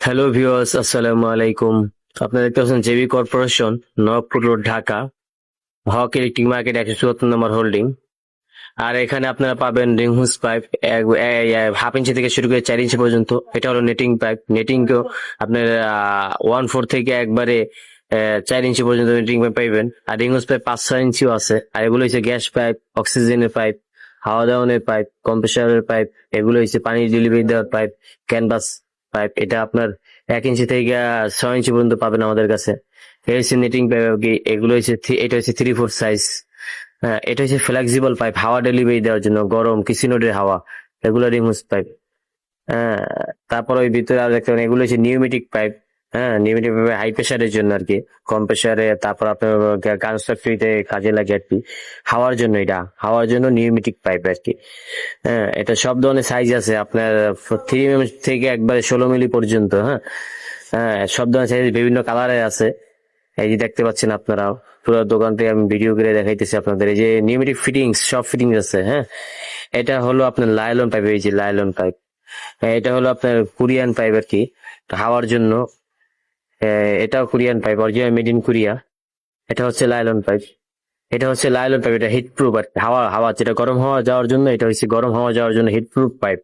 Hello viewers, আসসালামু আলাইকুম। আপনারা দেখতে পাচ্ছেন JB corporation, Nawabpur road, Dhaka. Haque electric market 174 number holding. আর এখানে আপনারা পাবেন রিং হুস পাইপ 1.5 ইঞ্চি থেকে শুরু করে 4 ইঞ্চি পর্যন্ত। এটা হলো নেটিং পাইপ। নেটিং কেও আপনার 1/4 থেকে একবারে 4 ইঞ্চি পর্যন্ত নেটিং পাইপ পাইবেন। আর রিং হুস পাইপ 5-6 ইঞ্চিও আছে। আর এগুলো হচ্ছে গ্যাস পাইপ, অক্সিজেনের পাইপ, হাওয়া দেওয়ানোর পাইপ, কম্প্রেসারের পাইপ। এগুলো হচ্ছে পানি ডেলিভারি দেওয়ার পাইপ, ক্যানভাস পাইপ। এটা আপনার 1 ইঞ্চি থেকে 6 ইঞ্চি পর্যন্ত পাবেন আমাদের কাছে। এই হচ্ছে নেটিং পাইপ আর কি। এগুলো হচ্ছে এটা হচ্ছে 3/4 সাইজ। হ্যাঁ, এটা হচ্ছে ফ্লেক্সিবল পাইপ, হাওয়া ডেলিভারি দেওয়ার জন্য, গরম কিচেনের হাওয়া। এগুলো রিমুভ পাইপ। হ্যাঁ, তারপর ওই ভিতরে আর দেখতে পারেন এগুলো হচ্ছে নিউমেটিক পাইপ। হ্যাঁ, নিউমেটিক পাইপ হাই প্রেসারের জন্য আর কি। কম প্রেসারে, তারপর আপনার গান ফ্যাক্টরিতে কাজে লাগে আর কি। হাওয়ার জন্য, এটা হাওয়ার জন্য নিউমেটিক পাইপ আর কি। হ্যাঁ, এটা সব ধরনের সাইজ আছে আপনার, 3 mm থেকে একবারে 16 মিলি পর্যন্ত। হ্যাঁ, হ্যাঁ, সব ধরনের সাইজ, বিভিন্ন কালারের আছে। এই যে দেখতে পাচ্ছেন আপনারা, পুরো দোকান থেকে আমি ভিডিও করে দেখাইতেছি আপনাদের। এই যে নিউমেটিক ফিটিংস, সব ফিটিংস আছে। হ্যাঁ, এটা হলো আপনার লাইলন পাইপ। এই যে লাইলন পাইপ, এটা হলো আপনার কোরিয়ান পাইপ আর কি, হাওয়ার জন্য। এটাও Korean pipe, original made in Korea. এটা হচ্ছে লাইলন পাইপ। এটা হিট প্রুফ আর কি। হাওয়া হাওয়া যেটা গরম হাওয়া যাওয়ার জন্য, এটা হচ্ছে গরম হাওয়া যাওয়ার জন্য হিট প্রুফ পাইপ।